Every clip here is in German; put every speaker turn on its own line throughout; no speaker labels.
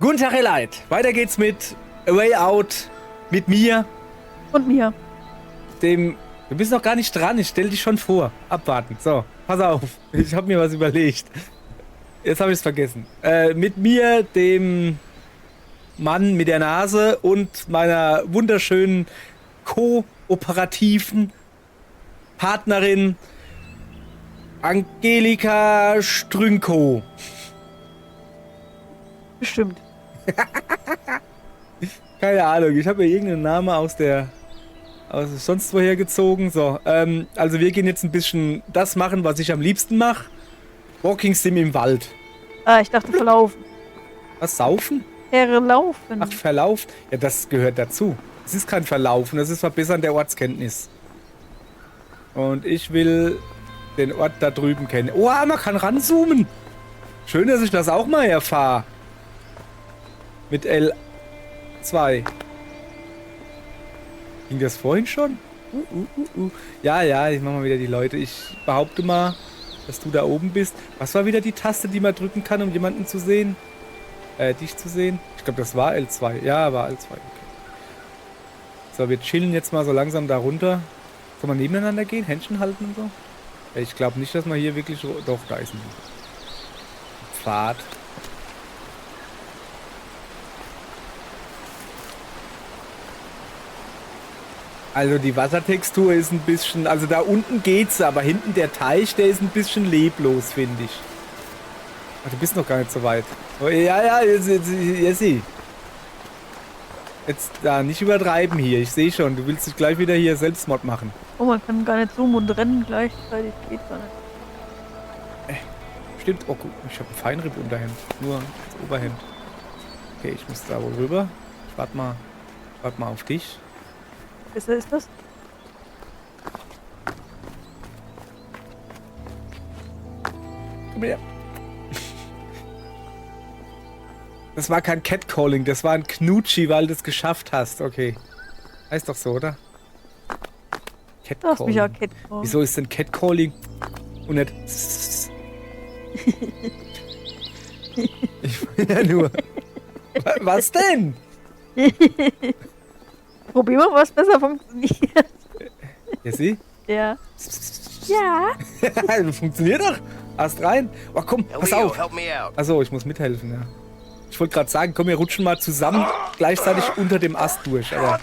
Guten Tag, ihr Leid. Weiter geht's mit A Way Out, mit mir,
Und mir.
dem... Du bist noch gar nicht dran, ich stell dich schon vor. Abwarten. So, pass auf. Ich habe mir was überlegt. Jetzt habe ich es vergessen. Mit mir, dem Mann mit der Nase und meiner wunderschönen kooperativen Partnerin Angelika Strünkow.
Bestimmt.
Keine Ahnung, ich habe mir irgendeinen Namen aus sonst woher gezogen. So, also wir gehen jetzt ein bisschen das machen, was ich am liebsten mache. Walking Sim im Wald.
Ah, ich dachte verlaufen.
Was, saufen?
Verlaufen.
Ach, Verlauf? Ja, das gehört dazu. Es ist kein Verlaufen, das ist Verbessern der Ortskenntnis. Und ich will den Ort da drüben kennen. Oh, man kann ranzoomen. Schön, dass ich das auch mal erfahre. Mit L2. Ging das vorhin schon? Ja, ich mach mal wieder die Leute. Ich behaupte mal, dass du da oben bist. Was war wieder die Taste, die man drücken kann, um jemanden zu sehen? Dich zu sehen? Ich glaube, das war L2. Ja, war L2. Okay. So, wir chillen jetzt mal so langsam da runter. Soll man nebeneinander gehen? Händchen halten und so? Ja, ich glaube nicht, dass man hier wirklich... Doch, da ist ein Pfad. Also die Wassertextur ist ein bisschen... Also da unten geht's, aber hinten der Teich, der ist ein bisschen leblos, finde ich. Ach, du bist noch gar nicht so weit. Oh, ja, jetzt da nicht übertreiben hier. Ich sehe schon, du willst dich gleich wieder hier Selbstmord machen.
Oh, man kann gar nicht zoomen und rennen gleichzeitig. Geht gar nicht.
Stimmt. Oh gut, ich habe ein Feinripp-Unterhemd. Nur das Oberhemd. Okay, ich muss da wohl rüber. Ich warte mal auf dich.
Besser ist das?
Komm her. Das war kein Catcalling, das war ein Knutschi, weil du es geschafft hast. Okay. Heißt doch so, oder?
Du hast mich ja
Catcalling.
Catcalling.
Wieso ist denn Catcalling und nicht... Ich will ja nur... Was denn?
Probier mal, was besser funktioniert.
Ja, sieh?
Ja. Ja.
Funktioniert doch. Ast rein. Oh, komm, pass auf.
Help me out.
Achso, ich muss mithelfen, ja. Ich wollte gerade sagen, komm, wir rutschen mal zusammen gleichzeitig unter dem Ast durch, aber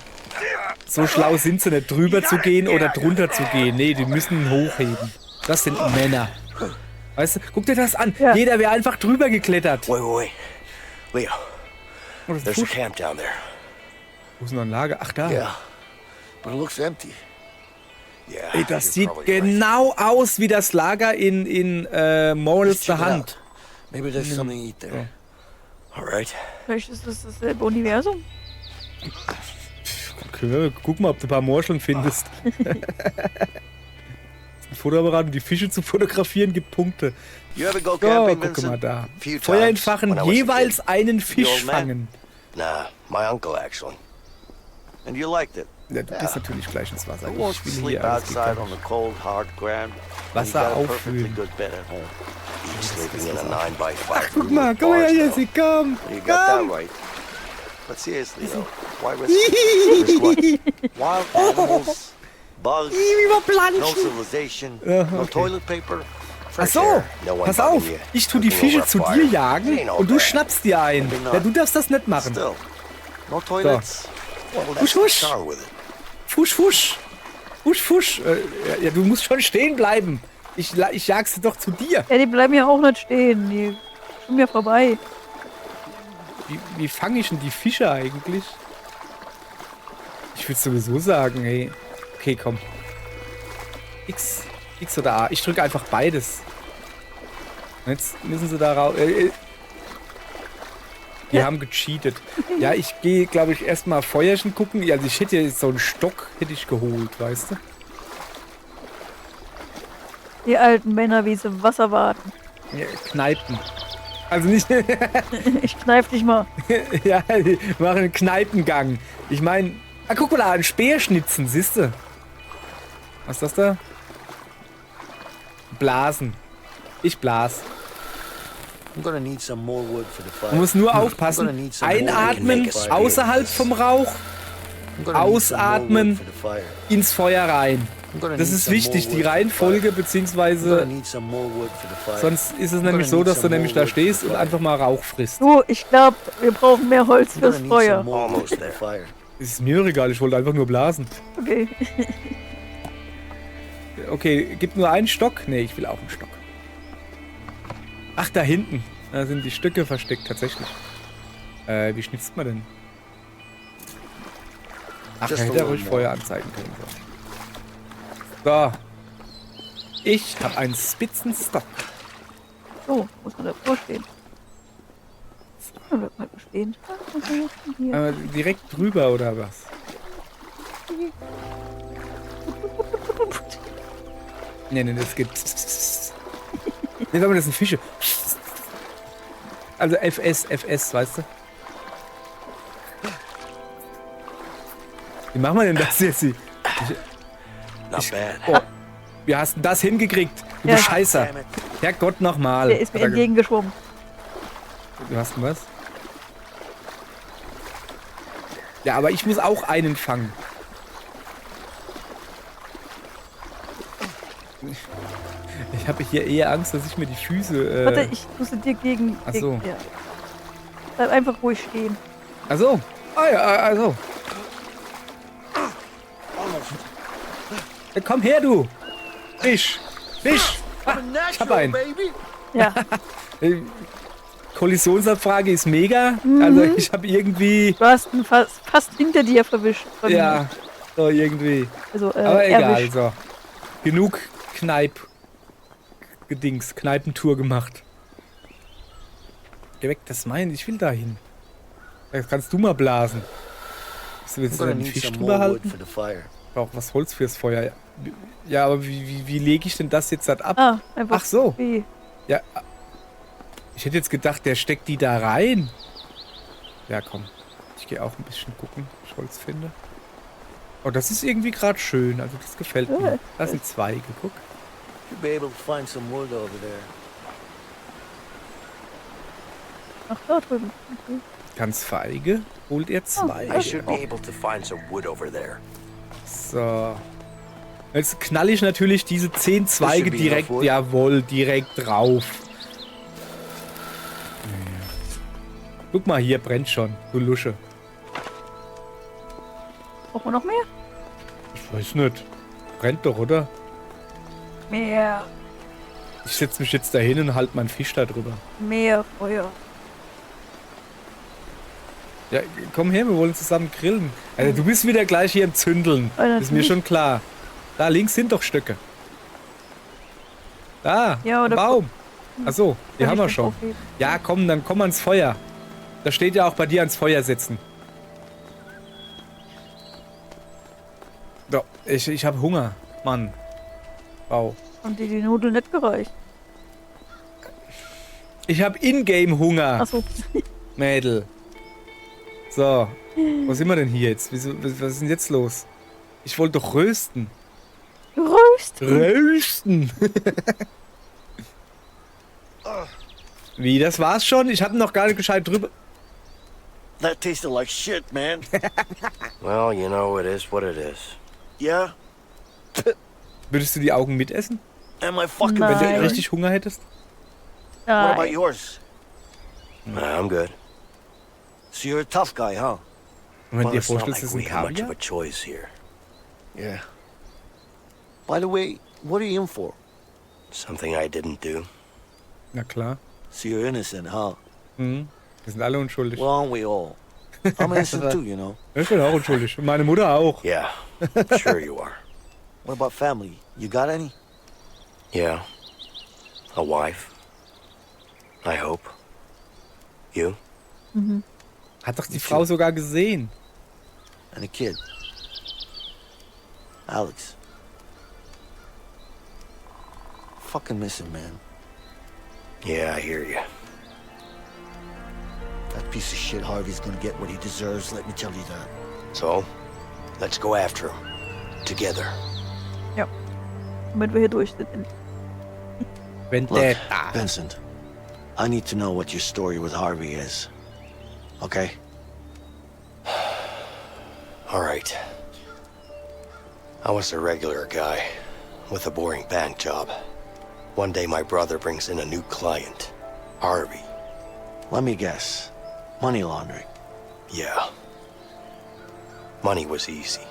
so schlau sind sie nicht, drüber zu gehen oder drunter zu gehen. Nee, die müssen ihn hochheben. Das sind Männer. Weißt du, guck dir das an.
Ja.
Jeder wäre einfach drüber geklettert.
Wait. Leo,
Oh, das ist
there's a
Fusch.
camp down there.
Wo ist noch ein Lager? Ach, da.
Yeah, but it looks empty. Yeah.
Ey, das
you're
sieht
probably right.
genau aus wie das Lager in Morals the
Check it
Hunt.
out. Maybe there's something to eat there. All right.
Vielleicht ist das dasselbe Universum.
Guck mal, ob du ein paar Morscheln findest. Ein Fotoapparat, um die Fische zu fotografieren, gibt Punkte.
You ever go
So,
camping,
guck mal
Vincent?
da.
Few
Feuer
times
entfachen,
when I was a
jeweils
kid.
einen
The
Fisch
old man?
fangen.
Nah, my uncle actually. And you liked it.
Ja, du bist natürlich gleich ins Wasser.
Who wants
Ich
to
will
sleep
hier alles
outside on
geklärt.
the cold, hard ground? when
Wasser
you got a perfectly
auffüllen.
good bed at home. You sleeping in a 9x5
Guck
room
mal,
with
komm her,
bars, though.
Jesse, komm!
You got that
Komm!
right. But seriously though, why risk it? Risk what? Wild animals, bugs,
Wie
no
überplanschen!
civilization,
Ja,
no
okay.
toilet paper.
Ach
fresh
so,
air, no one
pass
bugging
auf,
you,
ich tu die
cooking
Fische
over a
zu
fire.
dir
It
jagen
ain't all
und du
bad.
schnappst dir ein.
Maybe not.
Ja, du darfst das nicht machen.
Still, no toilets. Well,
Husch,
that's
husch.
what's wrong with it.
Fusch, fusch! Fusch, fusch! Ja, du musst schon stehen bleiben. Ich jag sie doch zu dir.
Ja, die bleiben ja auch nicht stehen. Die schwimmen ja vorbei.
Wie fange ich denn die Fische eigentlich? Ich würde sowieso sagen, hey. Okay, komm. X oder A. Ich drücke einfach beides. Und jetzt müssen sie da raus. Die haben gecheatet. Ja, ich gehe, glaube ich, erstmal Feuerchen gucken. Also ich hätte jetzt so einen Stock hätte ich geholt, weißt du?
Die alten Männer, wie sie im Wasser warten.
Ja, Kneipen. Also nicht.
Ich kneif dich mal.
Ja, die machen einen Kneipengang. Ich meine. Ah, guck mal da, ein Speerschnitzen, siehst du? Was ist das da? Blasen. Ich blas.
I'm gonna need some more wood for the fire.
Man muss nur aufpassen. Einatmen außerhalb vom Rauch,
I'm gonna need some more wood
ausatmen
for the fire.
ins Feuer rein.
I'm gonna
Das
need
ist
some
wichtig,
more
die
wood for the
Reihenfolge,
fire. I'm gonna
beziehungsweise
need some more wood for the fire.
sonst ist es nämlich so, dass du nämlich da stehst und einfach mal Rauch frisst.
Du, ich glaube, wir brauchen mehr Holz
I'm
fürs
gonna need
Feuer.
some more wood for the fire.
Ist mir egal, ich wollte einfach nur blasen.
Okay.
Okay, gibt nur einen Stock? Nee, ich will auch einen Stock. Ach, da hinten. Da sind die Stücke versteckt, tatsächlich. Wie schnitzt man denn? Ach,
Just a
hätte er
little
ruhig
more.
vorher anzeigen können. So. Ich habe einen Spitzenstock.
So, muss man davor stehen. Ja, bleibt mal stehen. Hier.
Direkt drüber, oder was? Nee, das geht. Nee, aber das sind Fische. Also FS, weißt du? Wie machen wir denn das jetzt?
Not bad.
Oh, wie hast du das hingekriegt? Du
Ja.
Scheißer.
Damn it.
Herrgott nochmal.
Der ist mir entgegengeschwommen.
Du hast denn was? Ja, aber ich muss auch einen fangen. Ich habe hier eher Angst, dass ich mir die Füße...
Warte, ich muss dir gegen...
Ach so.
Ja. Bleib einfach ruhig stehen.
Ach so. Ah ja, also. Ja, komm her, du. Fisch. Fisch. Ah, ich hab einen.
baby.
Ja.
Kollisionsabfrage ist mega. Also ich habe irgendwie...
Du hast ihn fast hinter dir verwischt. von mir.
Ja, so irgendwie.
Also,
Aber egal,
erwischt.
so. Genug Kneipentour gemacht. Geh weg, das ist mein, ich will da hin. Da kannst du mal blasen. Willst
I'm
du
gonna
den
need
Fisch
some
drüber
more wood
halten?
for the fire.
Ich brauch was Holz fürs Feuer. Ja, aber wie lege ich denn das jetzt halt ab?
Ah, einfach.
Ach so.
Wie?
Ja. Ich hätte jetzt gedacht, der steckt die da rein. Ja, komm. Ich gehe auch ein bisschen gucken, ob ich Holz finde. Oh, das ist irgendwie gerade schön. Also das gefällt
Ja,
mir. Das sind Zweige, guck.
You'll be able to find some wood over there.
Ach, da drüben. Okay.
Ganz feige. Holt ihr Zweige.
I should be able to find some wood over there.
So. Jetzt knall ich natürlich diese 10 Zweige
should be
direkt,
enough wood.
jawohl, direkt drauf. Guck mal, hier brennt schon, du Lusche.
Brauchen wir noch mehr?
Ich weiß nicht. Brennt doch, oder?
Mehr.
Ich setze mich jetzt dahin und halt meinen Fisch da drüber.
Mehr Feuer.
Ja, komm her, wir wollen zusammen grillen. Also, du bist wieder gleich hier im Zündeln.
Ja,
Ist mir
natürlich.
schon klar. Da links sind doch Stöcke. Da,
Ja,
ein
oder-
Baum. Achso, die
Kann
haben
ich
wir
den
schon.
aufheben?
Ja, komm, dann komm ans Feuer. Da steht ja auch bei dir ans Feuer setzen. So, ich habe Hunger. Mann. Wow.
Haben dir die Nudeln nicht gereicht?
Ich habe Ingame Hunger,
Achso.
Mädel. So, wo sind wir denn hier jetzt? Was ist denn jetzt los? Ich wollte doch rösten.
Geröstet.
Rösten. Wie, das war's schon? Ich hatte noch gar nicht gescheit drüber...
That tasted like shit, man.
Well, you know, it is what it is.
Yeah?
Würdest du die Augen mitessen,
Am I fucking
Nein.
wenn du
Nein.
richtig Hunger hättest?
What about
Nein.
yours?
I'm good.
So you're a tough guy, huh?
Und wenn
Well,
dir
it's not
vorstellst,
like
das ist ein
we have much of
Kaviar?
a choice here.
Yeah. By the way, what are you in for?
Something I didn't do.
Na klar.
So you're innocent, huh?
Mhm. Wir sind alle unschuldig.
Well, aren't we all? I'm innocent too, you know.
Ich bin auch unschuldig. Und meine Mutter auch.
Yeah, sure you are.
What about family? You got any?
Yeah. A wife. I hope. You?
Hat doch die Frau sogar gesehen.
And a kid? Alex. Fucking miss him, man.
Yeah, I hear you.
That piece of shit Harvey's gonna get what he deserves, let me tell you that.
So, let's go after him. Together.
Damit wir hier durch sind.
Wenn
Look,
der da.
Vincent,
I need to know what your story with Harvey is. Okay?
All right. I was a regular guy with a boring bank job. One day my brother brings in a new client, Harvey.
Let me guess. Money laundering.
Yeah. Money was easy,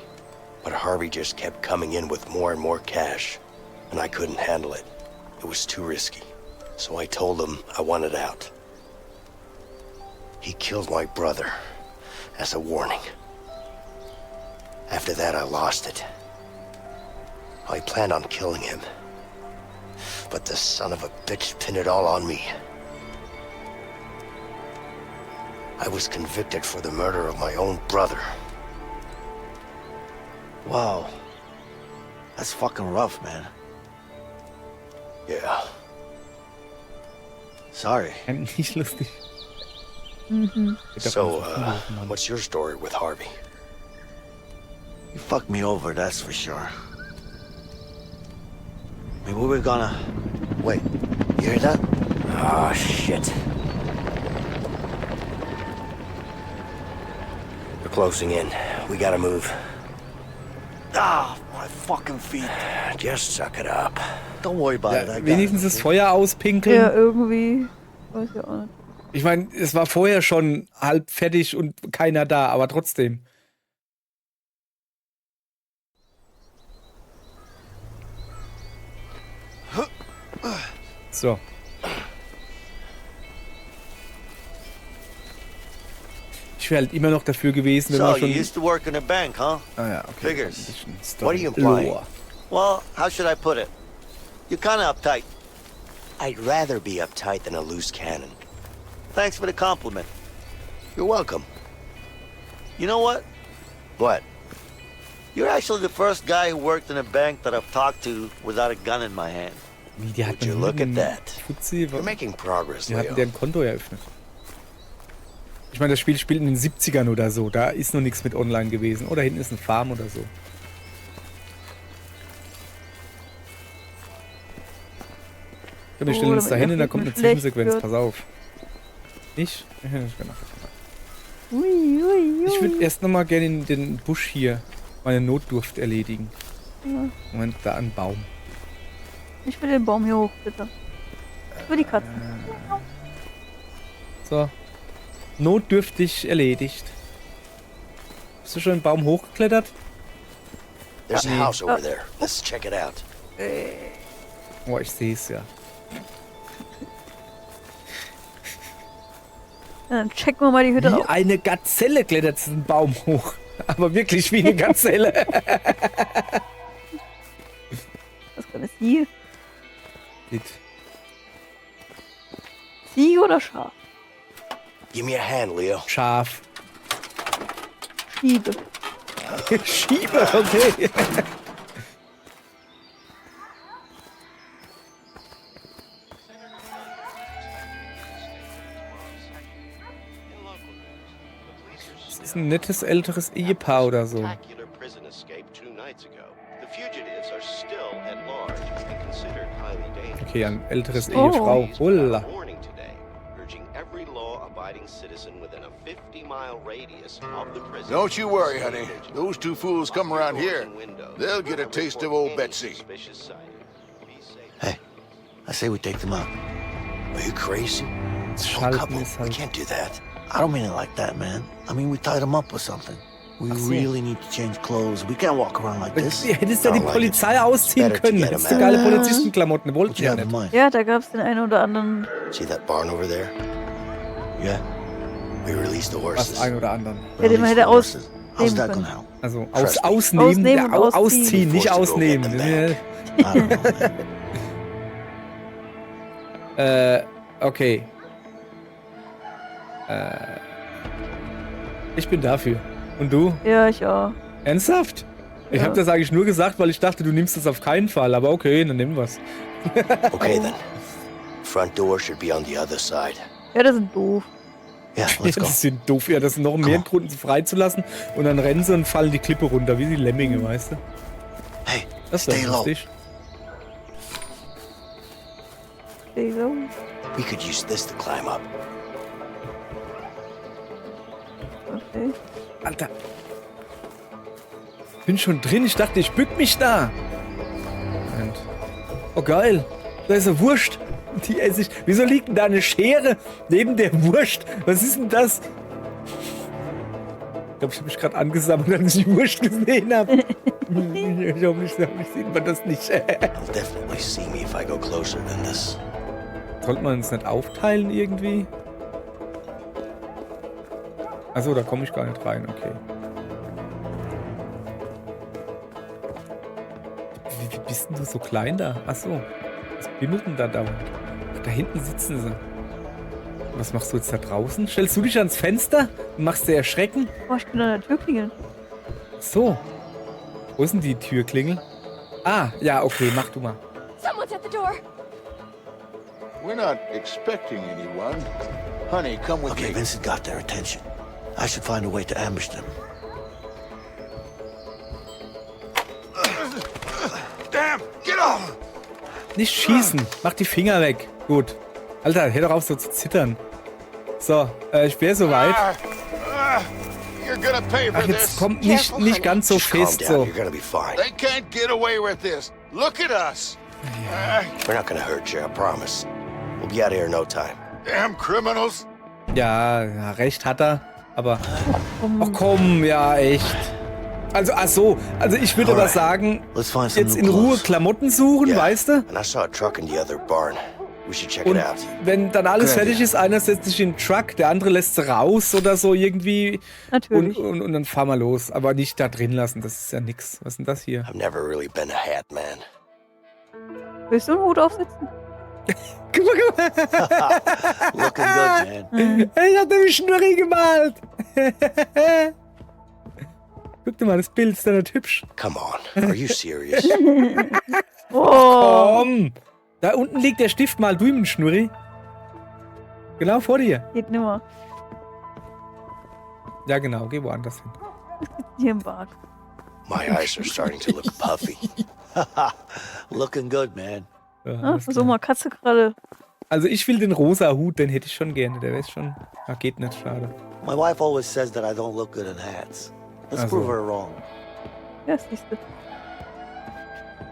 but Harvey just kept coming in with more and more cash, and I couldn't handle it. It was too risky, so I told him I wanted out. He killed my brother as a warning. After that, I lost it. I planned on killing him, but the son of a bitch pinned it all on me. I was convicted for the murder of my own brother.
Wow. That's fucking rough, man.
Yeah.
Sorry.
Nicht lustig.
So, what's your story with Harvey?
You fucked me over, that's for sure. Maybe we're gonna... Wait, you hear that?
Oh, shit. They're closing in. We gotta move.
Ah, my fucking feet.
Just suck it up.
Don't worry about it, I
Ja,
got
wenigstens
it.
das Feuer auspinkeln.
Ja, irgendwie. Weiß ich auch nicht.
Ich meine, es war vorher schon halb fertig und keiner da, aber trotzdem. So. Ich wäre halt immer noch dafür gewesen, wenn
So,
man
you
schon...
used to work in a bank, huh?
Ah ja, okay.
Figures.
Ein bisschen
What are you
Story.
implying?
Lore.
Well, how should I put it? You're kinda uptight. I'd rather be uptight than a loose cannon. Thanks for the compliment. You're welcome. You know what? What? You're actually the first guy who worked in a bank that I've talked to without a gun in my hand.
Wie, die
Would
hatten
you look at
einen
that?
Fuzzi,
You're making progress,
die hatten
Leo.
deren Konto eröffnet. Ich meine, das Spiel spielt in den 70ern oder so. Da ist noch nichts mit online gewesen. Oder hinten ist eine Farm oder so. Ja, wir stellen uns da hin und dann kommt eine Zwischensequenz. Pass auf. Ich? Ich würde erst nochmal gerne den Busch hier, meine Notdurft erledigen.
Ja.
Moment, da ein Baum.
Ich will den Baum hier hoch, bitte. Für die Katzen.
So. Notdürftig erledigt. Bist du schon den Baum hochgeklettert?
There's a house over there. Let's check it out.
Oh, ich sehe es ja.
Ja, dann checken wir mal die Hütte
Wie
auf.
eine Gazelle klettert diesen Baum hoch. Aber wirklich wie eine Gazelle.
Was kann es hier?
Mit
Ziege oder Schaf?
Give me a hand, Leo.
Schaf.
Schiebe.
Schiebe, okay. Das ist ein nettes älteres Ehepaar oder so.
Spectacular prison escape 2 nights ago. The fugitives are still at large and considered highly dangerous.
Okay, ein älteres
Oh.
Ehefrau. Holla.
Warning today, urging every law-abiding citizen within a 50-mile radius of the prison.
Don't you worry, honey. Those two fools come around here, they'll get a taste of old Betsy.
Hey, I say we take them out.
Are you crazy?
Das
Oh,
Schalten
couple,
ist
we
halt...
can't do that.
I don't mean it like that, man. I mean, we tied them up with something. We
Ach so.
really need to change clothes. We can't walk around like this.
Ihr hättest ja die Polizei ausziehen können. Hättest du geile Polizistenklamotten. Wollten
What you
ja
have in
nicht.
mind?
Ja, da gab es den einen oder anderen.
See that barn over there?
Yeah.
We released the
Was
horses.
ein oder anderen.
Ja, den man
Release
hätte
the horses. How's
ausnehmen
that
können.
gonna help?
Also
Trust me.
ausnehmen,
Ausnehmen
ja,
und ausziehen.
ausziehen, nicht
Forced to go get
ausnehmen.
them
I don't know, man.
Okay. Ich bin dafür. Und du?
Ja, ich auch.
Ernsthaft? Ich
Ja.
habe das eigentlich nur gesagt, weil ich dachte, du nimmst es auf keinen Fall. Aber okay, dann nehmen wir's.
Okay then. Front door should be on the other side.
Ja, das sind doof.
Yeah,
Ja,
let's go.
das sind doof. Ja, das sind noch mehr Grund, sie freizulassen. Und dann rennen sie und fallen die Klippe runter, wie die Lemminge, weißt du?
Hey,
Das wäre
stay low.
lustig.
Stay low.
We could use this to climb up.
Okay.
Alter. Bin schon drin. Ich dachte, ich bück mich da. Moment. Oh, geil. Da ist eine Wurst. Die esse ich. Wieso liegt denn da eine Schere neben der Wurst? Was ist denn das? Ich glaube, ich habe mich gerade angesammelt, als ich die Wurst gesehen habe. Ich hoffe, sieht man das nicht.
They'll definitely see me if I go closer than this.
Sollte man uns nicht aufteilen irgendwie? Achso, da komme ich gar nicht rein, okay. Wie bist denn du so klein da? Achso, was bimmelt denn da dauernd? Ach, da hinten sitzen sie. Was machst du jetzt da draußen? Stellst du dich ans Fenster und machst dir erschrecken?
Oh, ich kann an der Tür klingeln.
So. Wo ist denn die Türklingel? Ah, ja, okay, mach du mal.
Someone's at the door.
We're not expecting anyone. Honey, come with
Okay,
me.
Vincent got their attention. I should find a way to ambush them.
Damn, get off!
Nicht schießen. Mach die Finger weg. Gut. Alter, hör doch auf so zu zittern. So, ich wäre soweit.
You're gonna pay for
Ach, jetzt
this.
kommt nicht ganz so
Just calm
fest
down.
so.
You're gonna be fine.
They can't get away with this. Look at us.
We're not gonna hurt you, I promise. We'll be out of here in no time.
Damn criminals.
Ja, recht hat er. Aber, ach komm, ja, echt. Also, ach so, also ich würde aber
Alright.
sagen,
Let's find some
jetzt
new
in Ruhe
clothes.
Klamotten suchen,
Yeah,
weißt du?
And I saw a truck in the other barn. We should check
Und
it out.
wenn dann alles
Good
fertig
idea.
ist, einer setzt sich in den Truck, der andere lässt sie raus oder so irgendwie.
Natürlich.
Und dann fahren wir los. Aber nicht da drin lassen, das ist ja nix. Was ist denn das hier?
I've never really been a hat man.
Willst du einen Hut aufsetzen?
Guck mal.
Looking good, man.
Ich hab nämlich Schnurri gemalt. Guck dir mal, das Bild ist dann nicht hübsch.
Come on. Are you serious?
Oh,
Komm! Da unten liegt der Stift, mal du ihm einen Schnurri. Genau vor dir.
geht nimmer.
Ja, genau, geh woanders hin.
Hier im Bad.
My eyes are starting to look puffy. Looking good, man.
Ja,
Ah,
alles
versuch
klar.
mal Katze gerade.
Also ich will den rosa Hut, den hätte ich schon gerne. Der wäre schon. Ah, geht nicht, schade.
My wife always says that I don't look good in hats. Let's
Also.
prove her wrong.
Ja, siehst du.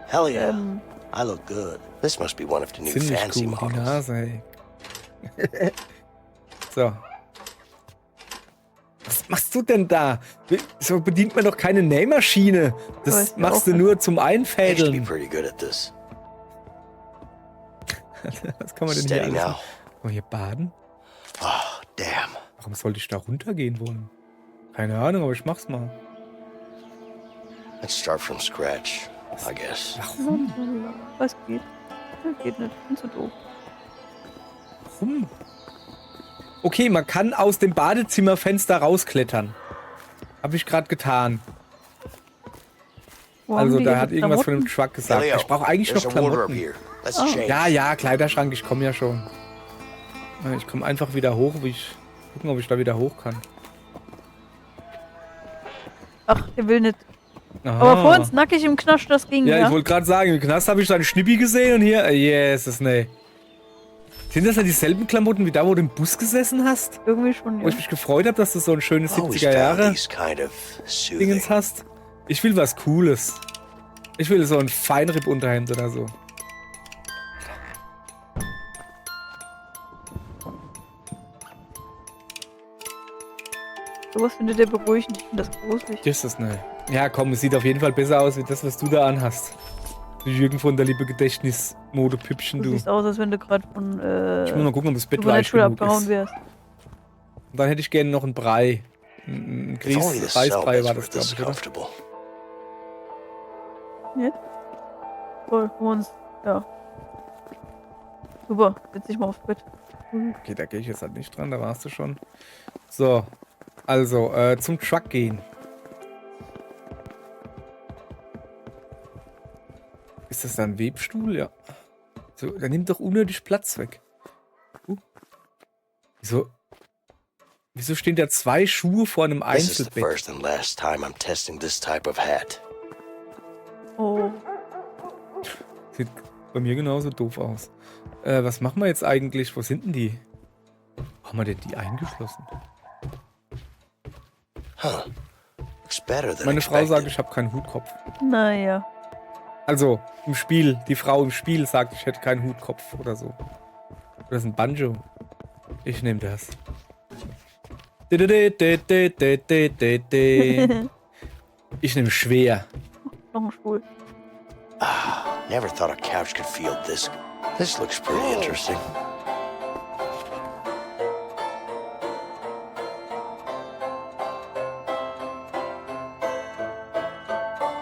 Hell yeah,
Ähm,
I look good.
This must be one of the new
Ziemlich
fancy
cool, die
models.
Nase, ey. So. Was machst du denn da? So bedient man doch keine Nähmaschine. Das
Weiß ich
machst
auch
du
nicht.
nur zum
I used to be
Einfädeln.
pretty good at this.
Was kann man denn hier
Steady
alles
now.
machen? Kann man hier baden?
Oh, damn.
Warum sollte ich da runtergehen wollen? Keine Ahnung, aber ich mach's mal.
Let's start from scratch, I guess.
was geht? Ja, geht nicht. Bin zu doof.
Warum? Okay, man kann aus dem Badezimmerfenster rausklettern. Habe ich gerade getan.
Wo haben
Also
die
da
ihre
hat irgendwas von dem
Klamotten?
Truck gesagt.
Leo,
Ich brauche eigentlich
there's
noch
a wardrobe
Klamotten.
here. Let's
Oh.
change.
Ja, Kleiderschrank, ich komme ja schon. Ich komme einfach wieder hoch, gucken, ob ich da wieder hoch kann.
Ach, der will nicht.
Aha.
Aber vor uns nackig im Knast, das ging,
Ja,
ja?
ich wollte gerade sagen, im Knast habe ich da einen Schnippi gesehen und hier, yes, nee. Sind das ja dieselben Klamotten wie da, wo du im Bus gesessen hast?
Irgendwie schon,
Wo
ja.
ich mich gefreut habe, dass du so ein schönes
Always
70er
found
Jahre
these kind of soothing.
Dingens hast. Ich will was Cooles. Ich will so ein Feinripp-Unterhemd oder so.
Sowas findet der beruhigend. Ich finde das gruselig.
Das ist ne. Ja, komm, es sieht auf jeden Fall besser aus, wie das, was du da anhast. Du Jürgen von der liebe Gedächtnis-Mode-Püppchen,
Du
du.
siehst aus, als wenn du gerade von
Ich muss mal gucken, ob das Bett weich
Supernatural
genug
abgehauen
ist.
wärst.
Und dann hätte ich gerne noch einen Brei. Ein
If only the cell
Reisbrei
beds
war
were
das,
this
glaube ich, oder?
comfortable.
Voll, für uns. Ja. Super, setz dich mal aufs Bett.
Okay, da gehe ich jetzt halt nicht dran, da warst du schon. So, also, zum Truck gehen. Ist das da ein Webstuhl? Ja. So, dann nimmt doch unnötig Platz weg. Wieso stehen da zwei Schuhe vor einem
This is the
Einzelbett?
first and last time I'm testing this type of hat.
Oh,
Sieht bei mir genauso doof aus. Was machen wir jetzt eigentlich? Wo sind denn die? Wo haben wir denn die eingeschlossen?
Huh. Looks better than
Meine Frau sagt,
expected.
ich habe keinen Hutkopf.
Naja.
Also, im Spiel. Die Frau im Spiel sagt, ich hätte keinen Hutkopf oder so. Das ist ein Banjo. Ich nehme das. Ich nehme schwer.
Noch ein Stuhl.
Never thought a couch could feel this. This looks pretty interesting.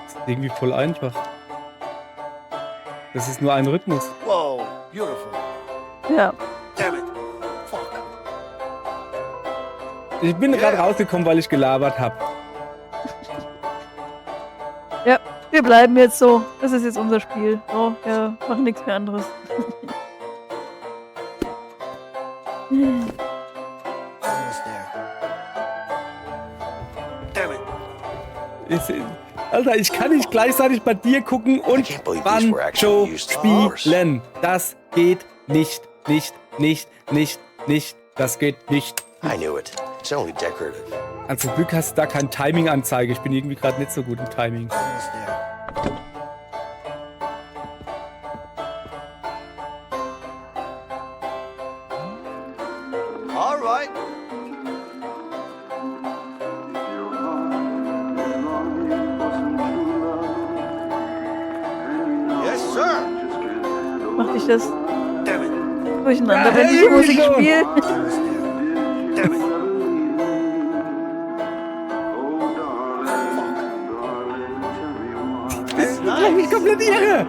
Das ist irgendwie voll einfach. Das ist nur ein Rhythmus.
Whoa, beautiful.
Ja.
Damn it. Fuck.
Ich bin gerade rausgekommen, weil ich gelabert habe.
Ja, wir bleiben jetzt so. Das ist jetzt unser Spiel. Oh, wir machen nichts mehr anderes.
Almost there. Damn it.
Alter, ich kann nicht gleichzeitig bei dir gucken und
I can't believe these were actually
Banjo
used for
spielen. Das geht nicht. Nicht. Das geht nicht.
I knew it. It's only decorative.
Also zum Glück hast du da kein Timing-Anzeige. Ich bin irgendwie gerade nicht so gut im Timing.
Almost there. All right. Yes, sir.
Macht dich das
Damn it.
durcheinander,
Ja,
wenn ich
irgendwie
Musik
schon.
spiele?
Almost there. Damn it.
Ich bin komplett irre.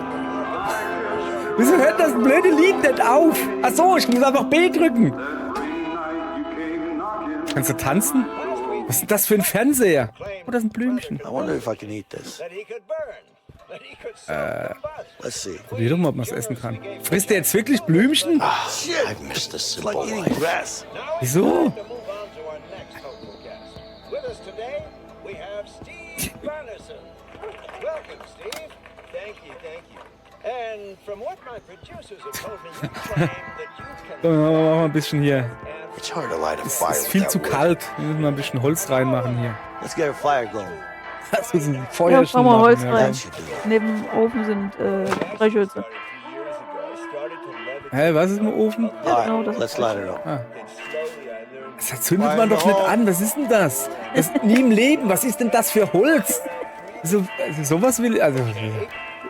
Wieso hört das blöde Lied nicht auf? Achso, ich muss einfach B drücken. Kannst du tanzen? Was ist denn das für ein Fernseher? Oh, das ist ein Blümchen.
I wonder if I can eat this.
Let's see.
Probier doch mal, ob man es essen kann. Frisst der jetzt wirklich Blümchen?
Shit.
I've missed the
It's
simple
like eating
life.
grass.
Wieso?
With us today, we have Steve Barneson. Welcome, Steve. Thank you. And from what my producers have told me, you claim that you
So,
can
machen wir mal ein bisschen hier.
It's hard to light a
Es
fire
ist viel
with
zu
that wood.
kalt. Wir müssen mal ein bisschen Holz reinmachen hier.
Let's get a fire going.
Das ist ein
Ja,
Feuerchen
mach mal Holz
machen,
rein.
That should do it.
Neben dem Ofen sind Streichhölzer.
Hä, was ist im Ofen?
All
genau,
right,
das
let's
ist
light it up.
Das zündet man doch nicht an. Was ist denn das? Das ist nie im Leben. Was ist denn das für Holz? Sowas will. Also,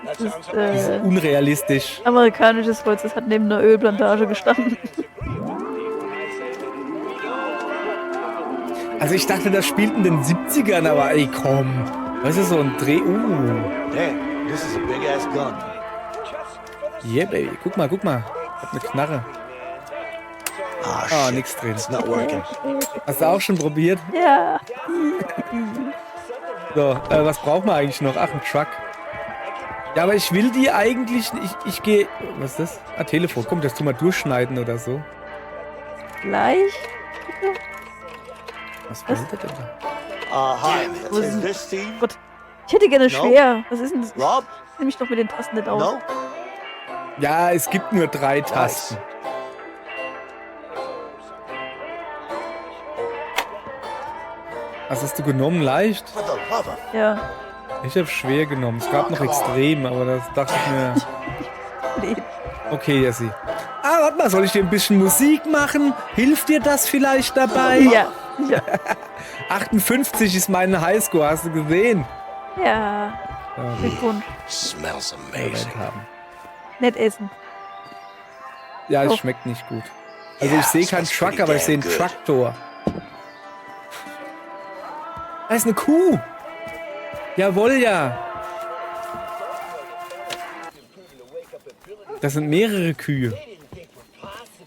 Das ist
unrealistisch.
amerikanisches Holz. Das hat neben einer Ölplantage gestanden.
Also, ich dachte, das spielt in den 70ern, aber ey, komm. Was ist so ein Dreh?
Damn, this is a big ass gun.
Yeah, baby. Guck mal. Hat eine Knarre.
Ah,
Ah,
shit.
nix drin.
It's not working.
Hast du auch schon probiert?
Ja.
So, was braucht man eigentlich noch? Ach, ein Truck. Ja, aber ich will die eigentlich. Ich gehe. Was ist das? Ah, Telefon. Komm, das tun wir durchschneiden oder so.
Gleich.
Was wollte der denn da?
Hi.
Wo
Is
sind-
this Steve?
Gott. Ich hätte gerne
No.
schwer. Was ist denn das?
Rob?
Nimm mich doch mit den Tasten nicht aus.
No?
Ja, es gibt nur 3 Tasten. Was hast du genommen? Leicht?
For the love of...
Ja.
Ich habe schwer genommen. Es gab noch extrem, aber das dachte ich mir.
Blöd.
Okay, Jessie. Ah, warte mal, soll ich dir ein bisschen Musik machen? Hilft dir das vielleicht dabei?
Ja. Ja.
58 ist meine Highscore, hast du gesehen?
Ja. Glückwunsch.
Smells amazing.
Moment haben.
Nicht essen.
Ja, es
Oh.
schmeckt nicht gut. Also
Ja,
ich sehe keinen
smells
Truck,
pretty
aber ich sehe
damn
einen
good.
Traktor. Da ist eine Kuh. Jawohl, ja. Das sind mehrere Kühe.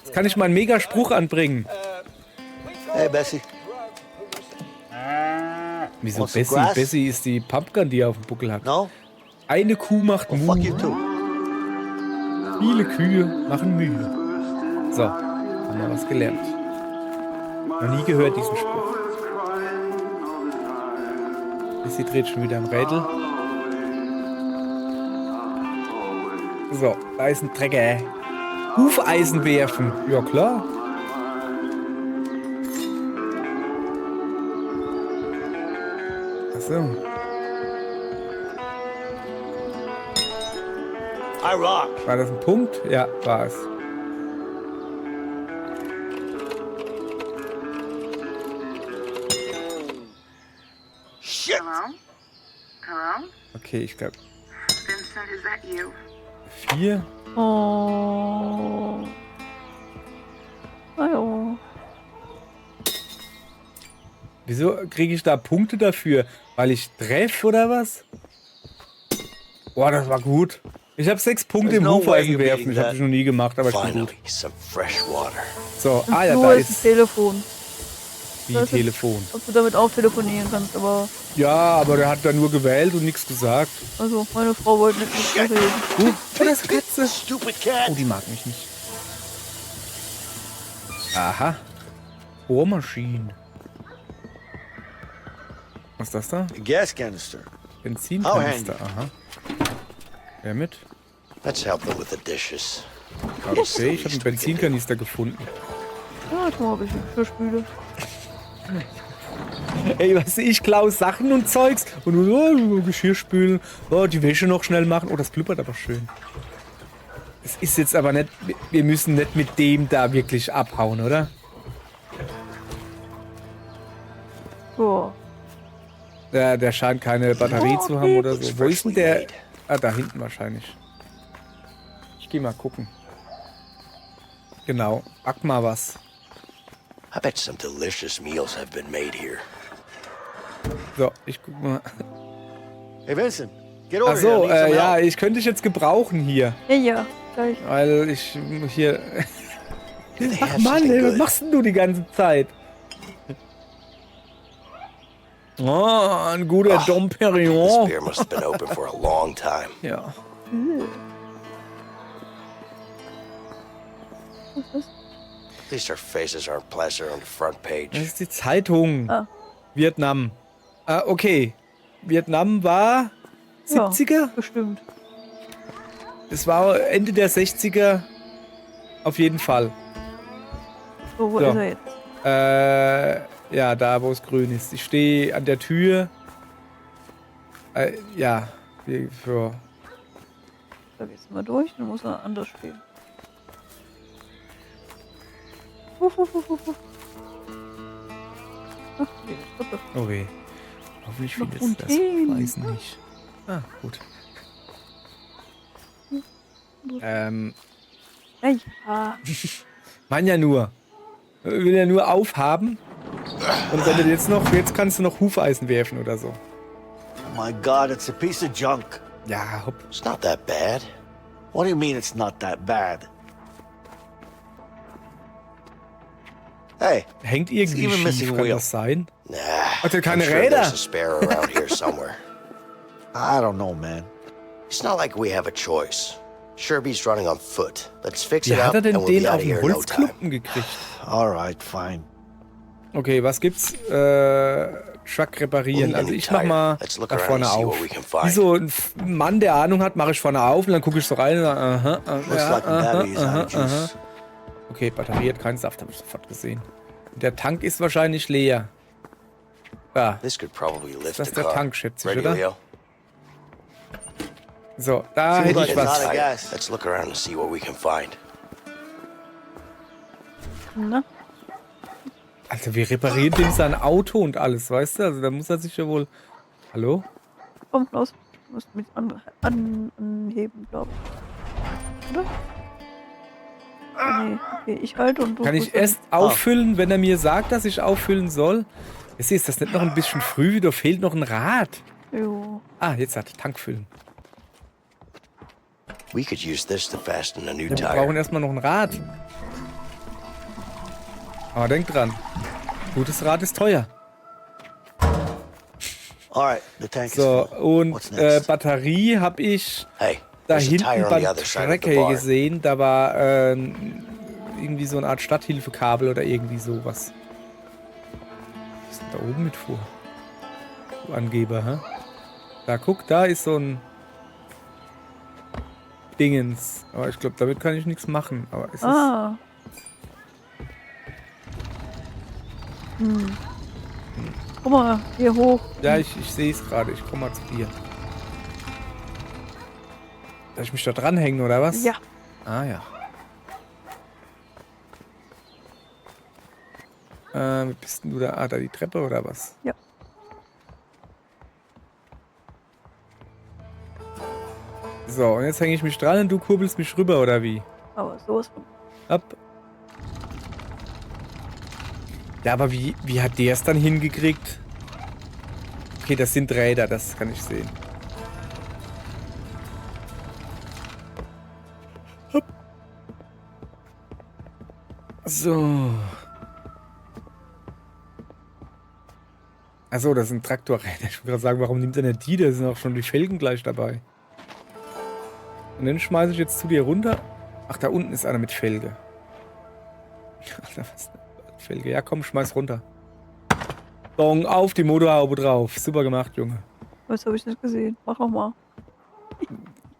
Jetzt kann ich mal einen Megaspruch anbringen.
Hey, Bessie.
Wieso
Want some
Bessie?
grass?
Bessie ist die Pumpkin, die er auf dem Buckel hat.
No?
Eine Kuh macht
Well, fuck
Mu.
you too.
Viele Kühe machen Mühe. So, haben wir was gelernt. Noch nie gehört diesen Spruch. Sie dreht schon wieder am Rädel. So, da ist ein Trecker. Hufeisen werfen. Ja, klar. Achso.
I rock.
War das ein Punkt? Ja, war es.
Shit.
Hello? Hello?
Okay, ich glaube
Vincent, is that you?
4.
Oh. Hallo.
Wieso kriege ich da Punkte dafür? Weil ich treffe oder was? Boah, das war gut. Ich habe 6 Punkte
There's
im
no way
Hufeisen
you're
werfen.
beating
Ich habe
that.
das noch nie gemacht, aber ich bin
Finally,
gut.
some fresh water.
So,
Im
ah ja,
Flur
da
ist ein
ist
Telefon.
die
das ist-
Telefon.
Ob du damit auch telefonieren kannst, aber
Ja, aber der hat da nur gewählt und nichts gesagt.
also meine Frau wollte nicht mit mir reden.
Oh, das ist Katze.
Stupid cat.
Oh, die mag mich nicht. Aha. Bohrmaschinen. Was ist das da?
A gas canister.
Benzinkanister. Aha. Wer mit?
Let's help them with the dishes.
Okay, ich habe einen Benzinkanister gefunden.
Ja, tu mal ein bisschen Geschirrspüle.
Ey, was ich klaue Sachen und Zeugs und du oh, Geschirr spülen, oh, die Wäsche noch schnell machen. Oh, das blubbert aber schön. Es ist jetzt aber nicht, wir müssen nicht mit dem da wirklich abhauen, oder?
So.
Der scheint keine Batterie zu haben oder so. Wo ist denn der? Ah, da hinten wahrscheinlich. Ich geh mal gucken. Genau, back mal was.
I bet some delicious meals have been made here.
So, ich guck mal.
Hey Vincent, get over
Ach so,
here. I need some
ja,
help.
ich könnte dich jetzt gebrauchen hier.
Ja, ja, gleich.
Weil ich hier...
Do they
Ach
have
Mann,
something
ey, was
good?
machst denn du die ganze Zeit? Oh, ein guter Dom
This
Perignon.
beer must have been open for a long time.
Ja.
Was ist das?
At least our faces aren't plastered on the front
Das
page.
ist die Zeitung.
Ah.
Vietnam. Ah, okay. Vietnam war 70er?
Bestimmt.
Es war Ende der 60er. Auf jeden Fall.
So, wo
So.
ist er jetzt?
Ja, da wo es grün ist. Ich stehe an der Tür. Ja. Für
Da geht's mal durch, dann muss er anders stehen. Ach, nee, stopp, stopp.
Oh weh. Hoffentlich
Noch
findet es das.
Fontänen.
Weiß nicht. Ah, gut.
Ja,
Mann ja nur. Will ja nur aufhaben. Und wenn du jetzt kannst du noch Hufeisen werfen oder so.
Oh my God, it's a piece of junk.
Ja, hopp.
It's not that bad. What do you mean it's not that bad? Hey,
Hängt irgendwie
even
schief,
missing
kann
wheel.
das sein?
nah.
Hat er keine
I'm sure
Räder?
there's a spare around here somewhere. I don't know, man. It's not like we have a choice. Sherby's running on foot. Let's fix
Wie
it
hat
up
er
and
denn
we'll be
den
out
auf
of here
den
in no time.
Holzklumpen gekriegt?
All right, fine.
Okay, was gibt's? Truck reparieren.
Ooh,
Also
new
ich mach
tire.
mal
Let's look
da
around
vorne
and see
auf.
what we can find.
Wie so ein Mann, der Ahnung hat, mache ich vorne auf und dann gucke ich so rein und dann, aha,
Looks
ja,
like the battery is out of juice.
Okay, Batterie hat keinen Saft, habe ich sofort gesehen. Und der Tank ist wahrscheinlich leer. Da.
This could probably lift
Das
the
ist der
car.
Tank, schätze ich,
Ready,
oder?
Leo?
So, da
Seems
hätte
like
ich
it's
was.
out of gas. Let's look around and see what we can find.
na?
Also wir reparieren dem sein Auto und alles, weißt du? Also da muss er sich ja wohl... Hallo?
Komm, los. Du musst mich anheben, glaub ich. Oder? Nee, okay, ich halte und du...
Kann ich
musst dann-
erst auffüllen, wenn er mir sagt, dass ich auffüllen soll? Jetzt ist das nicht noch ein bisschen früh, wieder fehlt noch ein Rad.
Jo.
Ah, jetzt hat Tank füllen.
We could use this to fasten a new
Wir brauchen
tire.
erstmal noch ein Rad. Aber denk dran. Gutes Rad ist teuer.
All right, the tank is
So,
full.
und
What's next?
Batterie habe ich
Hey,
da
there's a
hinten
tire on
beim
the other side of the
Trecker
bar.
gesehen. Da war irgendwie so eine Art Stadthilfekabel oder irgendwie sowas. Was ist denn da oben mit vor? Du Angeber, hä? Da, guck, da ist so ein Dingens. Aber ich glaube, damit kann ich nichts machen. Aber es ist...
Ah. Guck mal, hier hoch.
Ja, ich sehe es gerade. Ich komme mal zu dir. Soll ich mich da dranhängen, oder was?
Ja.
Ah, ja. Wie bist denn du da? Ah, da die Treppe, oder was?
Ja.
So, und jetzt hänge ich mich dran und du kurbelst mich rüber, oder wie?
Aber sowas von.
Ab. Ja, aber wie hat der es dann hingekriegt? Okay, das sind Räder, das kann ich sehen. Hopp. So. Achso, das sind Traktorräder. Ich wollte gerade sagen, warum nimmt er nicht die? Da sind auch schon die Felgen gleich dabei. Und dann schmeiße ich jetzt zu dir runter. Ach, da unten ist einer mit Felge. Alter, was Felge? Ja, komm, schmeiß runter. Dong, auf die Motorhaube drauf. Super gemacht, Junge.
Was habe ich nicht gesehen? Mach auch mal.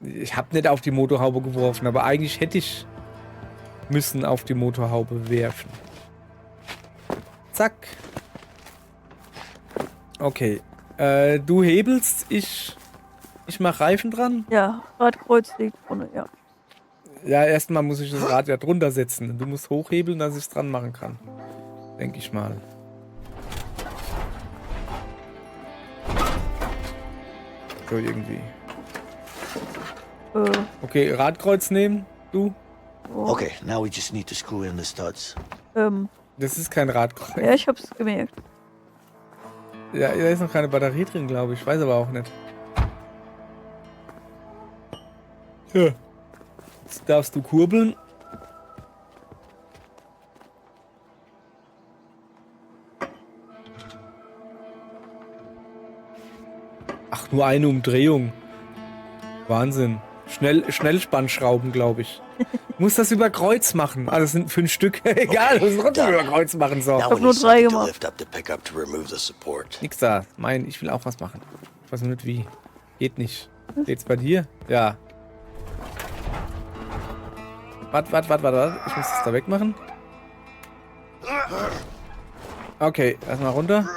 Ich habe nicht auf die Motorhaube geworfen, aber eigentlich hätte ich müssen auf die Motorhaube werfen. Zack. Okay. Du hebelst, ich mach Reifen dran.
Ja, Radkreuz liegt vorne, ja.
Ja, erstmal muss ich das Rad ja drunter setzen. Du musst hochhebeln, dass ich es dran machen kann. Denke ich mal. So irgendwie. Okay, Radkreuz nehmen, du.
Okay, now we just need to screw in the studs.
Das ist kein Radkreuz.
Ja, ich hab's gemerkt.
Ja, da ist noch keine Batterie drin, glaube ich. Weiß aber auch nicht. Ja. Jetzt darfst du kurbeln. Ach, nur eine Umdrehung. Wahnsinn. Schnellspannschrauben, glaube ich. Du musst das über Kreuz machen. Ah, das sind 5 Stück. Egal, du musst trotzdem über Kreuz machen. So.
Now
hab
we
nur
need
3
something to
gemacht.
lift up the pickup to remove the support.
Nix da. Ich will auch was machen. Ich weiß nur nicht wie. Geht nicht. Geht's bei dir? Ja. Warte. Ich muss das da wegmachen. Okay, erstmal runter.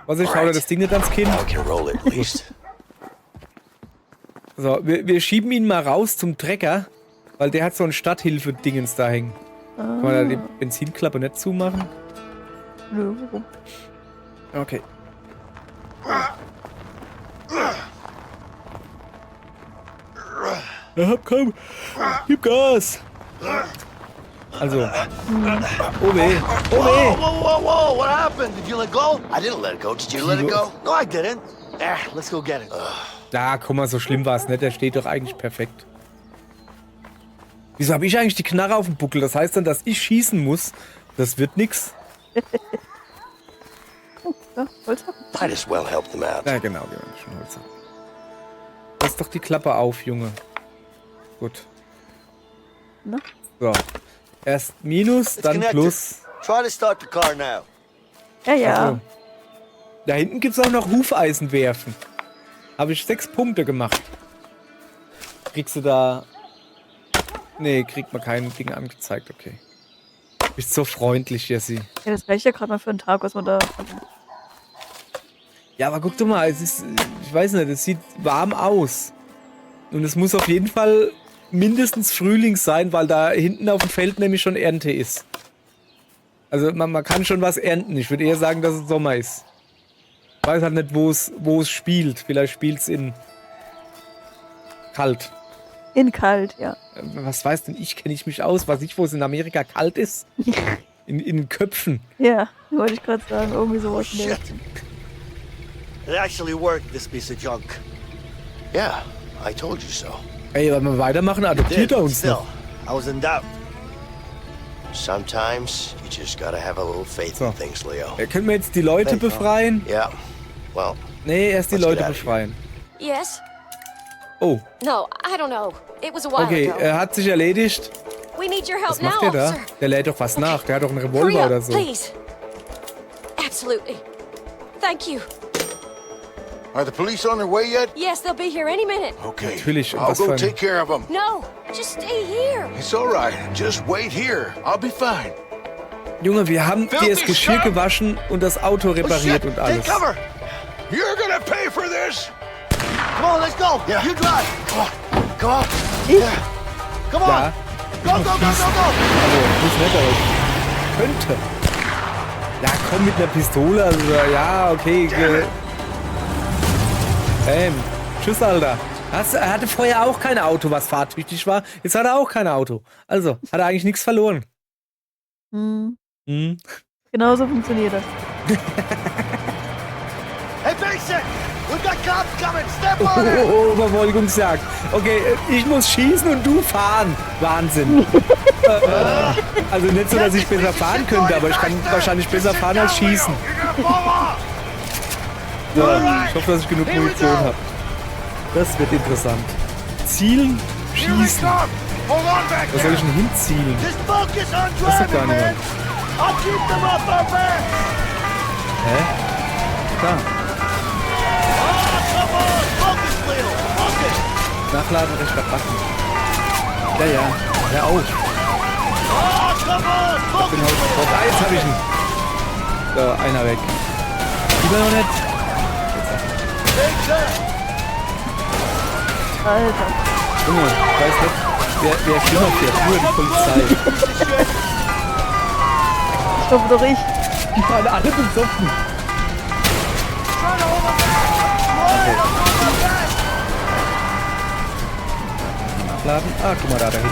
Was, ich hau dir das Ding nicht ans Kinn.
Now we can roll it at least.
So, wir schieben ihn mal raus zum Trecker, weil der hat so ein Stadthilfe-Dingens da hängen. Kann man da die Benzinklappe nicht zumachen?
Nö, warum?
Okay. Ja, komm. Gib Gas. Also. Oh weh. Oh weh.
Whoa! What happened? Did you let go? I didn't let it go. Did you let it go? No, I didn't. Let's go get it.
Ja, guck mal, so schlimm war es nicht. Der steht doch eigentlich perfekt. Wieso habe ich eigentlich die Knarre auf dem Buckel? Das heißt dann, dass ich schießen muss. Das wird nix.
Ja, Holz ab.
Might as well help them out.
Ja, genau, wir haben schon Holz. Lass doch die Klappe auf, Junge. Gut.
Na?
So. Erst Minus,
It's
dann
connected.
Plus.
Try to start the car now.
Ja.
Also. Da hinten gibt es auch noch Hufeisen werfen. Habe ich 6 Punkte gemacht. Kriegst du da... Nee, kriegt man kein Ding angezeigt, okay. Bist so freundlich, Jessie.
Ja, das reicht ja gerade mal für einen Tag, was man da.
Ja, aber guck doch mal, es ist... Ich weiß nicht, es sieht warm aus. Und es muss auf jeden Fall mindestens Frühling sein, weil da hinten auf dem Feld nämlich schon Ernte ist. Also man kann schon was ernten. Ich würde eher sagen, dass es Sommer ist. Ich weiß halt nicht, wo es spielt. Vielleicht spielt es in kalt.
In kalt, ja.
Was weiß denn ich? Kenne ich mich aus? Weiß ich, wo es in Amerika kalt ist? In den Köpfen.
Ja, wollte ich gerade sagen, irgendwie sowas.
Shit. It actually worked, this piece of junk.
Yeah, I told you so.
Ey, wenn wir weitermachen, adoptiert
Did,
er
but
uns
still,
noch.
I was in doubt.
Sometimes you just gotta have a little faith
So.
in things, Leo.
Können wir jetzt die Leute befreien?
Yeah. Well,
Nee, erst die
Let's
Leute
get out of here.
befreien.
Yes?
Oh,
No, I don't know. It was a while
okay,
ago.
hat sich erledigt.
We need your help
Was
now,
macht der da?
officer.
Der lädt doch was nach. Der hat doch einen
Hurry
Revolver
up,
oder so.
please. Absolutely. Thank you.
Are the police on their way yet?
Yes, they'll be here any minute.
Okay.
Natürlich, und
I'll
was
go
für ein-
take care of them.
No, just stay here.
It's all right. Just wait here. I'll be fine.
Junge, wir haben dir das Geschirr gewaschen und das Auto repariert und alles.
Take cover.
You're gonna pay for this.
Come on, let's go.
Yeah.
You drive.
Come on. Come on.
Come on.
Ja,
Go, go, go, go, go.
also, muss nicht, aber ich könnte. Ja, komm mit einer Pistole, also, ja, okay. Tschüss, Alter. Er hatte vorher auch kein Auto, was fahrtüchtig war. Jetzt hat er auch kein Auto. Also, hat er eigentlich nichts verloren.
Hm.
Hm.
Genauso funktioniert das.
Hey, Basic. We've got cops coming. Step on it.
Oh, Verfolgungsjagd. Okay, ich muss schießen und du fahren. Wahnsinn. Also nicht so, dass ich besser fahren könnte, aber ich kann wahrscheinlich besser fahren als schießen.
You're gonna fall off.
So, ich hoffe, dass ich genug Munition habe. Das wird interessant. Zielen,
Here we
schießen.
come. Hold on back
Was soll
there.
ich denn hinzielen?
Just focus on
Das sagt gar
driving, man.
niemand.
I'll keep them off our back.
Hä? Da.
Oh, come on. Focus, Leo. Focus.
Nachladen, rechter Button. Ja, ja. Hör auf.
Oh, come on.
Ich bin
Focus,
heute drauf. Ah, jetzt hab ich ihn. So, einer weg. Lieber noch nicht.
Take that.
Alter.
Junge, ich weiß nicht, wer schlimmer fährt. Nur die Polizei.
Ich hoffe doch ich.
Die waren alle besoffen. Nachladen. Ah, guck mal da hinten.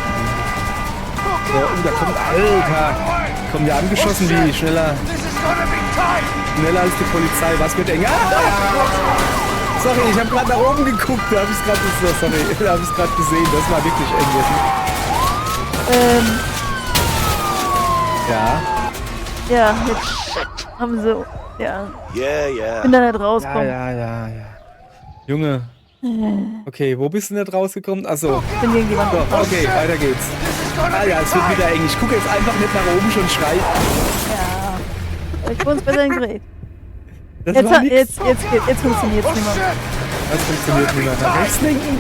So, da kommt, Alter. Kommen wir angeschossen, wie schneller
This is gonna be tight.
als die Polizei. Was wird eng? Ah! Sorry, ich habe gerade nach oben geguckt. Da habe ich es gerade gesehen. Das war wirklich eng jetzt. Ja.
Ja, jetzt haben sie. Ja,
Yeah, yeah.
bin da nicht
Ja,
rauskommen.
ja. Junge. Okay, wo bist du denn jetzt rausgekommen? Achso.
Ich bin gegen die Wand
So,
gefahren.
okay, weiter geht's. Ah ja, es wird wieder eng. Ich gucke jetzt einfach nicht nach oben, schon schrei.
Ja. Ich wurde besser hingedreht.
Das
Jetzt,
war nix.
jetzt funktioniert es nicht mehr.
Das funktioniert nicht mehr. Nach rechts lenken.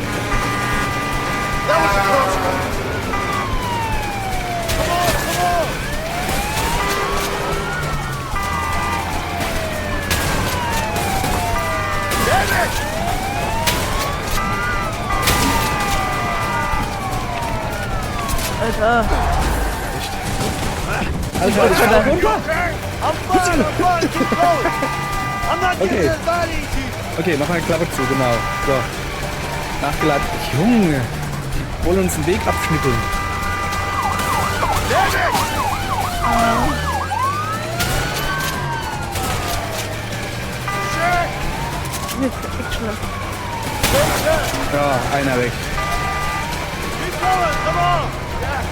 Alter.
Alter, ich fall runter.
I'm fine. Keep going. I'm not
Okay.
getting that easy.
Okay, mach mal Klappe zu, genau. So. Nachgeladen. Junge. Wollen uns den Weg abschnippeln.
Jetzt echt schon.
Ja, einer weg.
Keep going. Come on. Yeah.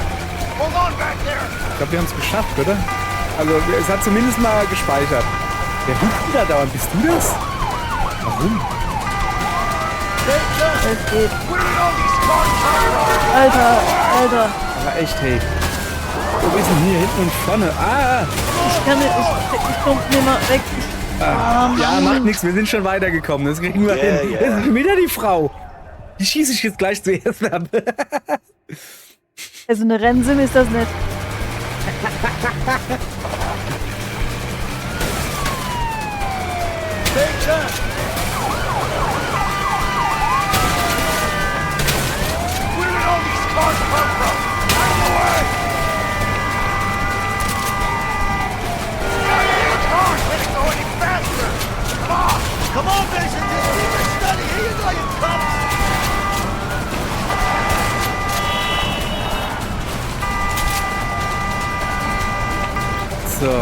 Hold on back there.
Ich glaube, wir haben es geschafft, oder? Also, es hat zumindest mal gespeichert. Der ruft wieder dauernd. Bist du das? Warum?
Es geht. Alter.
Aber echt, hey. Wo ist denn hier hinten und vorne? Ah!
Ich komm nicht mal weg.
Ja, macht nichts. Wir sind schon weitergekommen. Das kriegen wir
Ja,
hin.
ja.
Das ist schon wieder die Frau. Die schieße ich jetzt gleich zuerst ab.
Also eine Rennsim ist das nicht.
Take that.
Where did all these cars come from? Out of the way! Goddamn cars can't go any faster! Come on!
Come on, Mason. Just keep it steady. Here you go, you cops.
So.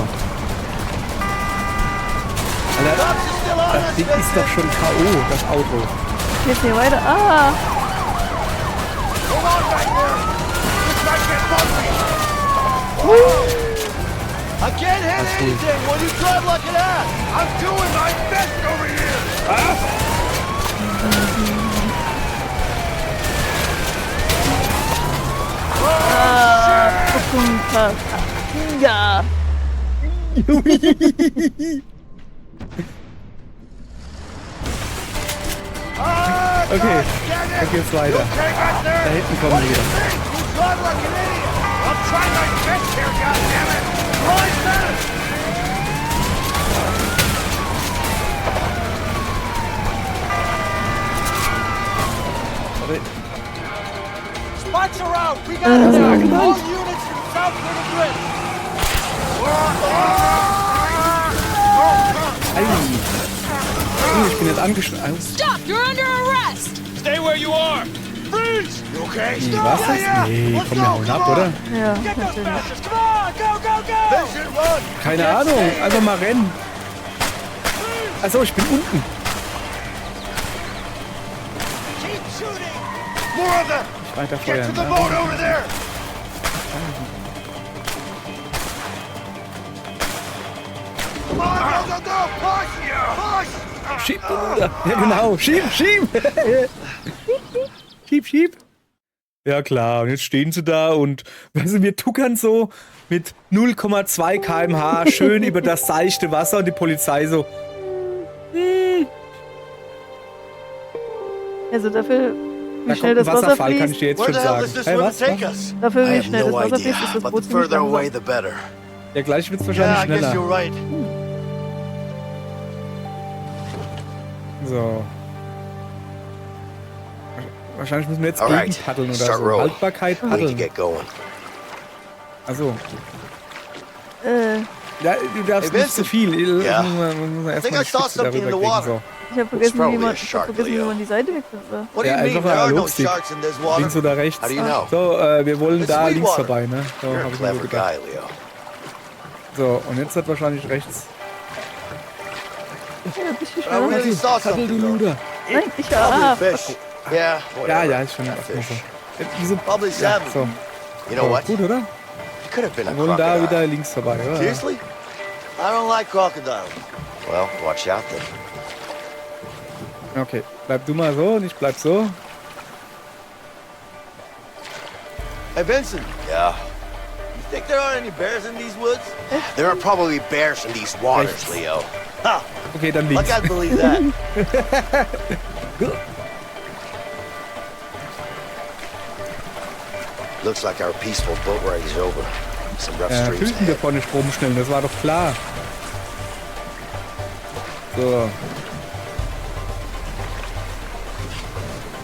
Alter,
Cops are still on
das
us,
Ding ist doch schon K.O., das Auto.
Jetzt hier weiter. Ah!
Hold on back there! This might get bumpy!
I can't hit anything when you drive like an ass.
I'm doing my best over here!
Ja.
Okay, dann geht's weiter. Da hinten kommen wir wieder. Warte.
Spots are out. We got it now. All units from south to the bridge.
Ei. Ich bin jetzt angeschnallt.
Stop! You're under arrest!
Stay where you are. Freeze. You okay?
Was ist das? Nee, komm, wir hauen ab, oder?
Ja,
Get those
natürlich.
bastards. Come on. Go, go, go. Vision, run.
Keine Ahnung, einfach mal rennen. Achso, ich bin unten.
Keep shooting. More of them.
Ich weiter
Get to
feuern.
the boat over there. Come on, go, go, go. Push. Push.
Schieb, du Bruder. Ja, genau. Schieb, schieb. Schieb, schieb. Ja, klar. Und jetzt stehen sie da und weißt du, wir tuckern so mit 0,2 km/h schön über das seichte Wasser und die Polizei so.
Also dafür,
Da
wie schnell
kommt ein
das Wasser
Wasserfall, kann ich
fließt,
dir jetzt
Where
schon
the hell
sagen.
does this
Hey,
river
was?
take us?
dafür,
I
wie
have
schnell
no
das Wasser
idea,
fließt, ist das
but
Boot
the
ziemlich
further away,
langsam.
the better.
Ja, gleich wird's
Yeah,
wahrscheinlich
I guess
schneller.
you're right.
So. Wahrscheinlich müssen wir jetzt
Alright,
gegen paddeln oder
start
so.
rolling.
Haltbarkeit
We need to
paddeln.
get going.
Achso.
Äh,
Ja, du darfst
Hey,
nicht zu viel.
Ja.
Muss man
I think
erstmal
I saw something in the water.
ich habe vergessen,
probably
wie man,
a shark,
wie
Leo.
man die Seite wechselt.
What do
Ja,
you mean?
einfach
There are no
Analogstick.
sharks in this water.
Links oder rechts.
How do you know?
So, wir wollen
It's
da links
Sweetwater.
vorbei, ne? So,
You're
hab
a
ich mir so
clever
gedacht.
guy, Leo.
So, und jetzt hat wahrscheinlich rechts.
Ja, ein bisschen
I really
schneller.
saw something. though.
Luder.
Nein, ich
Probably a
ah,
fish.
Yeah,
Ja,
whatever.
ja, ist schon
A
erstmal
fish.
so. Wieso?
Probably
Ja,
salmon.
so.
You know
So,
what?
gut, oder?
It could have been a
Wir wollen da wieder
crocodile.
links vorbei, oder?
Seriously? I don't like crocodiles.
Well, watch out then.
Okay, bleib du mal so und ich bleib so.
Hey, Vincent,
Yeah.
you think there aren't any bears in these woods?
There are probably bears in these waters,
Rechts.
Leo.
Ha!
Okay, dann
Like
links.
I'd believe that.
Looks like our peaceful boat ride is over. Some rough
Ja,
streams
natürlich sind wir
ahead.
vorne Stromschnellen, das war doch klar. So.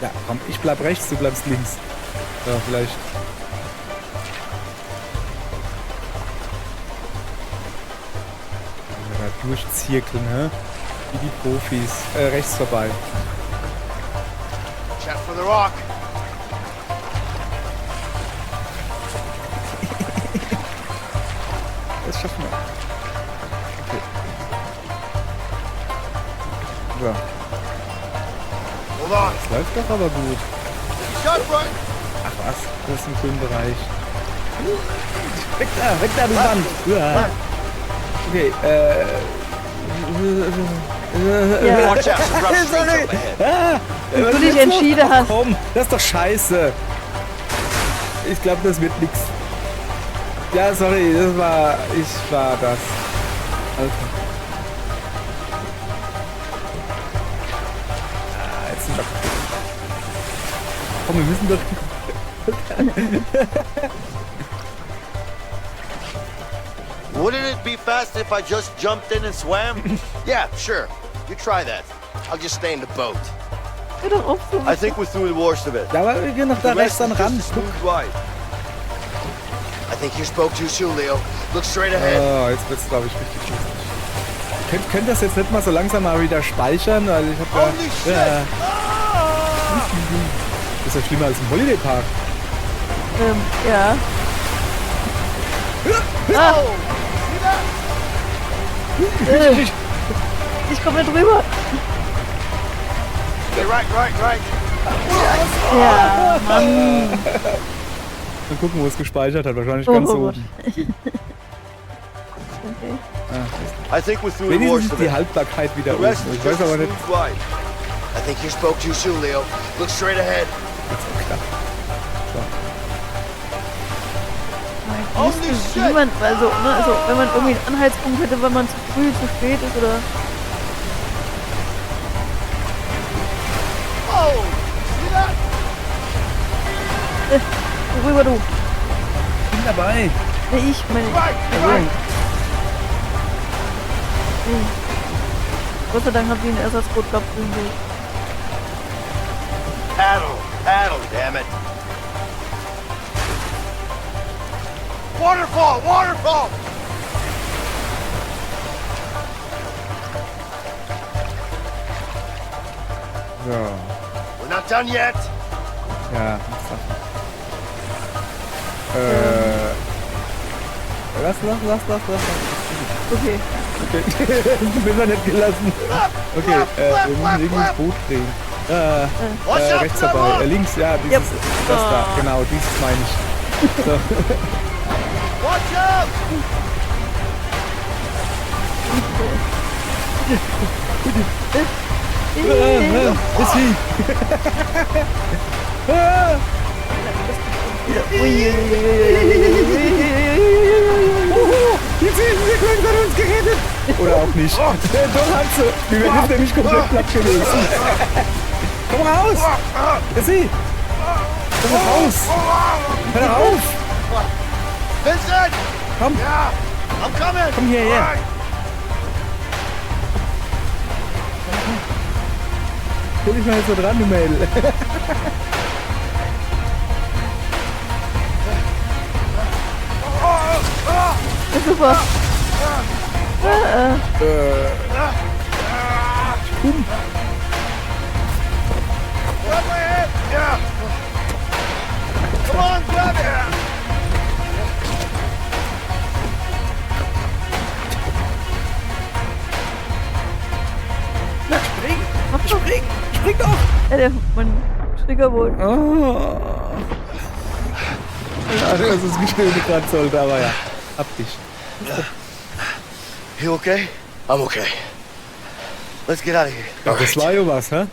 Ja, komm, ich bleib rechts, du bleibst links. So, vielleicht. Da durchzirkeln, hä? Wie die Profis. Rechts vorbei.
Check for the rock.
Das schaffen wir. Okay. So,
Hold on.
das läuft doch aber gut.
Shot, Brian.
Ach was, das ist ein grüner Bereich. Weg da, du Wand. Ja. Okay,
ja.
Watch out, some rough streams up ahead.
Wenn du dich entschieden hast.
Komm, das ist doch scheiße. Ich glaube, das wird nix. Ja, sorry, ich war das. Also. Jetzt sind wir. Komm, wir müssen doch.
Wouldn't it be faster if I just jumped in and swam?
Yeah, sure. You try that. I'll just stay in the boat.
Hör doch auf so.
I think we're through the worst of it.
Ja, aber wir gehen noch da
The
rechts
rest
dann
is
ran.
just a smooth ride.
I think you spoke too soon, Leo. Look straight ahead.
Oh, jetzt wird's, glaube ich, richtig lustig. Könnt das jetzt nicht mal so langsam mal wieder speichern? Weil ich hab
Holy shit!
ja. Das ist ja schlimmer als im Holiday Park.
Ja. Ah, ich komme nicht drüber.
Okay, right.
Ja, Mann.
Mal gucken, wo es gespeichert hat. Wahrscheinlich
Oh,
ganz
oh Gott.
oben.
Okay.
I think we're through the
Wenigstens
worst
ist
of
die
it.
Haltbarkeit wieder
The
oben.
rest is
Ich weiß
just a
aber nicht.
smooth ride.
I think you spoke too soon, Leo. Look straight ahead.
Holy shit!
Niemand, also, ne, also, wenn man irgendwie einen Anhaltspunkt hätte, wenn man zu früh, zu spät ist oder.
Oh,
rüber, du.
Bin dabei.
Nee, ich meine.
Also,
Gott sei Dank hat sie einen Ersatzboot gehabt.
Paddle, damn it. Waterfall, waterfall!
so.
We're not done yet.
Ja, lass.
Okay.
Okay. Du bist ja nicht gelassen. Okay, wir müssen irgendwie ins Boot drehen. Rechts dabei. Links, ja, dieses,
Yep.
das da. Genau, dieses meine ich. So.
Watch out!
Ist sie. Die Zwischensequenz hat uns gerettet. Oder auch nicht. Doch hat sie. Wir wären jetzt nämlich komplett platt gewesen. Komm raus. Ist sie. Komm raus. Hör doch auf.
Vincent!
Komm.
Yeah, I'm coming!
Komm hierher. Stell dich mal jetzt so dran, du Mädel.
Super.
Grab my head! Yeah! Come on, grab it!
Spring doch.
Ja, mein Triggerboot.
Oh. Ja, das ist geschnitten gerade sollte, aber ja. Hab dich.
You okay? I'm okay. Let's get out of here.
Das war ja was, hä?